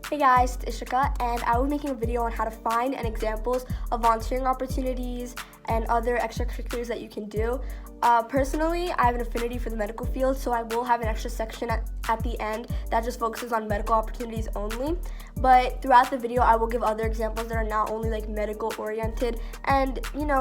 Hey guys, it's Ishika, and I will be making a video on how to find and examples of volunteering opportunities and other extracurriculars that you can do. Personally, I have an affinity for the medical field, so I will have an extra section at the end that just focuses on medical opportunities only. But throughout the video, I will give other examples that are not only like medical oriented and,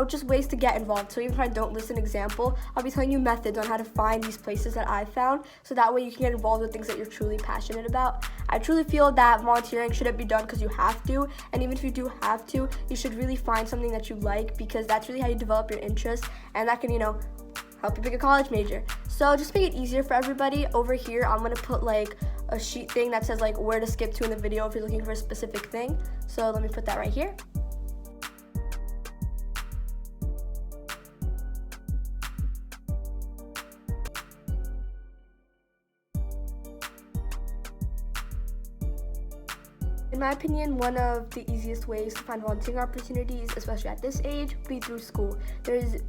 just ways to get involved. So even if I don't list an example, I'll be telling you methods on how to find these places that I found, so that way you can get involved with things that you're truly passionate about. I truly feel that volunteering shouldn't be done because you have to, and even if you do have to, you should really find something that you like, because that's really how you develop your interest, and that can, help you pick a college major. So just to make it easier for everybody, over here I'm going to put like a sheet thing that says like where to skip to in the video if you're looking for a specific thing. So let me put that right here. In my opinion, one of the easiest ways to find volunteering opportunities, especially at this age, would be through school. There's,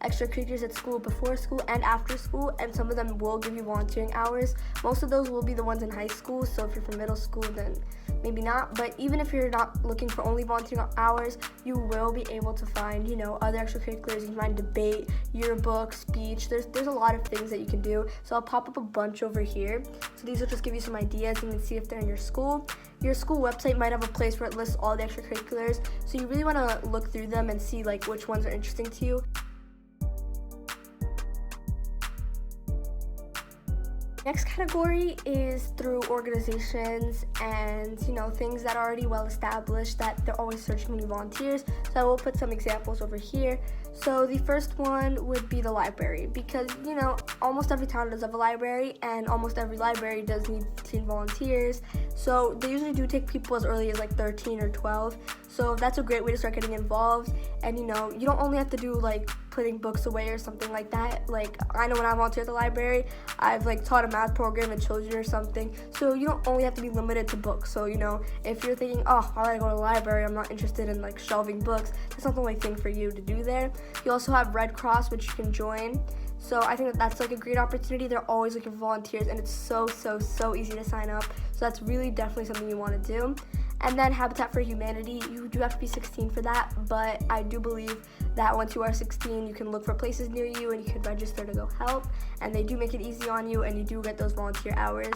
extracurriculars at school, before school, and after school, and some of them will give you volunteering hours. Most of those will be the ones in high school, so if you're from middle school, then maybe not. But even if you're not looking for only volunteering hours, you will be able to find, other extracurriculars. You can find debate, yearbook, speech. There's a lot of things that you can do. So I'll pop up a bunch over here. So these will just give you some ideas. You can see if they're in your school. Your school website might have a place where it lists all the extracurriculars, so you really want to look through them and see like which ones are interesting to you. Next category is through organizations and things that are already well established that they're always searching for new volunteers. So I will put some examples over here. So the first one would be the library, because almost every town does have a library, and almost every library does need teen volunteers. So they usually do take people as early as like 13 or 12. So that's a great way to start getting involved. And you don't only have to do like putting books away or something like that. Like I know when I volunteer at the library, I've like taught a math program to children or something. So you don't only have to be limited to books. So if you're thinking, oh, I gotta go to the library, I'm not interested in like shelving books, that's not the only thing for you to do there. You also have Red Cross, which you can join. So I think that's like a great opportunity. They're always looking for volunteers, and it's so easy to sign up. So that's really definitely something you want to do. And then Habitat for Humanity, you do have to be 16 for that, but I do believe that once you are 16, you can look for places near you and you can register to go help, and they do make it easy on you, and you do get those volunteer hours.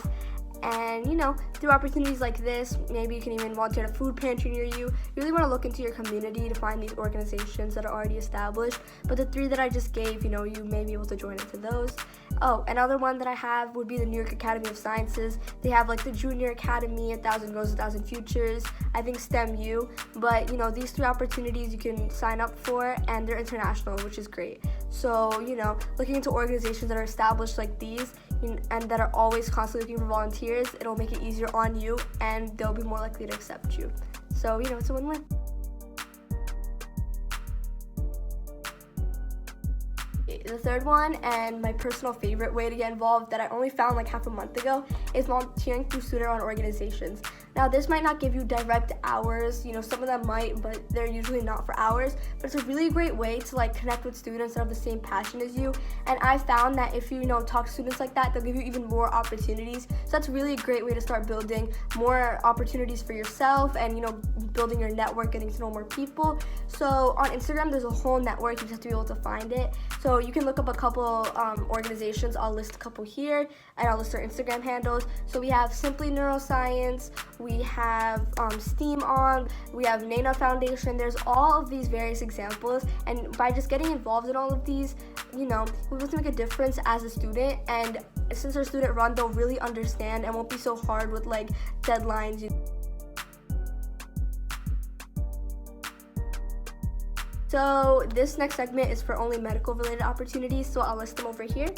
And through opportunities like this, maybe you can even volunteer at a food pantry near you. You really want to look into your community to find these organizations that are already established. But the three that I just gave, you may be able to join into those. Oh, another one that I have would be the New York Academy of Sciences. They have like the Junior Academy, 1,000 Goals, 1,000 Futures, I think STEM U. But these three opportunities you can sign up for, and they're international, which is great. So looking into organizations that are established like these and that are always constantly looking for volunteers, it'll make it easier on you, and they'll be more likely to accept you. So it's a win-win. The third one, and my personal favorite way to get involved that I only found like half a month ago, is volunteering through student-run organizations. Now this might not give you direct hours, some of them might, but they're usually not for hours, but it's a really great way to like connect with students that have the same passion as you. And I found that if you talk to students like that, they'll give you even more opportunities. So that's really a great way to start building more opportunities for yourself, and building your network, getting to know more people. So on Instagram there's a whole network, you just have to be able to find it. So you can look up a couple organizations. I'll list a couple here, and I'll list their Instagram handles. So we have Simply Neuroscience, we have STEAM On, we have NANA Foundation. There's all of these various examples, and by just getting involved in all of these, we're able to make a difference as a student. And since they're student run, they'll really understand and won't be so hard with like deadlines. So this next segment is for only medical related opportunities, so I'll list them over here.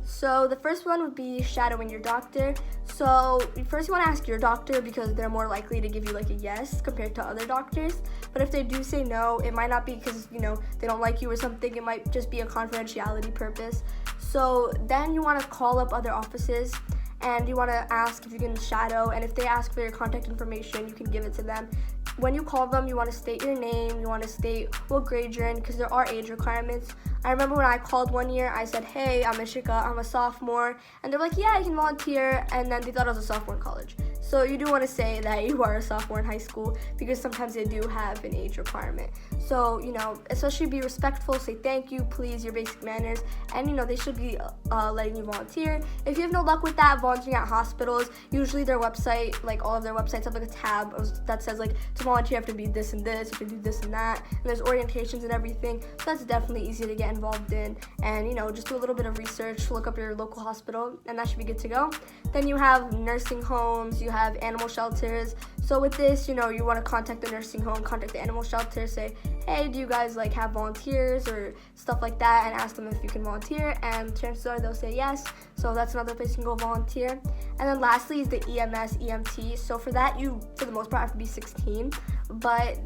So the first one would be shadowing your doctor. So first you want to ask your doctor, because they're more likely to give you like a yes compared to other doctors. But if they do say no, it might not be because they don't like you or something. It might just be a confidentiality purpose. So then you want to call up other offices, and you want to ask if you can shadow, and if they ask for your contact information, you can give it to them. When you call them, you want to state your name, you want to state what grade you're in, because there are age requirements. I remember when I called one year, I said, hey, I'm Ishika, I'm a sophomore, and they're like, yeah, I can volunteer, and then they thought I was a sophomore in college. So you do want to say that you are a sophomore in high school, because sometimes they do have an age requirement. So, especially be respectful, say thank you, please, your basic manners, and, they should be letting you volunteer. If you have no luck with that, volunteering at hospitals, usually their website, like all of their websites have like a tab that says like, to volunteer you have to be this and this, you can do this and that, and there's orientations and everything, so that's definitely easy to get involved in. And just do a little bit of research, look up your local hospital, and that should be good to go. Then you have nursing homes, you have animal shelters. So with this, you want to contact the nursing home, contact the animal shelter, say, hey, do you guys like have volunteers or stuff like that, and ask them if you can volunteer, and chances are they'll say yes. So that's another place you can go volunteer. And then lastly is the EMS, EMT. So for that, you for the most part have to be 16, but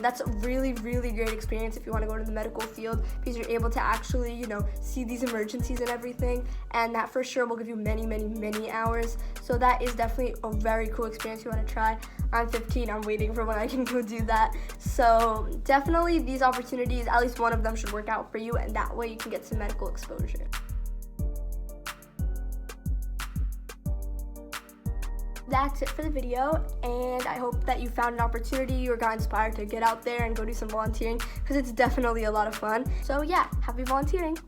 that's a really, really great experience if you want to go to the medical field, because you're able to actually see these emergencies and everything, and that for sure will give you many, many, many hours. So that is definitely a very cool experience you want to try. I'm 15, I'm waiting for when I can go do that. So definitely these opportunities, at least one of them should work out for you, and that way you can get some medical exposure. That's it for the video, and I hope that you found an opportunity or got inspired to get out there and go do some volunteering, because it's definitely a lot of fun. So yeah, happy volunteering.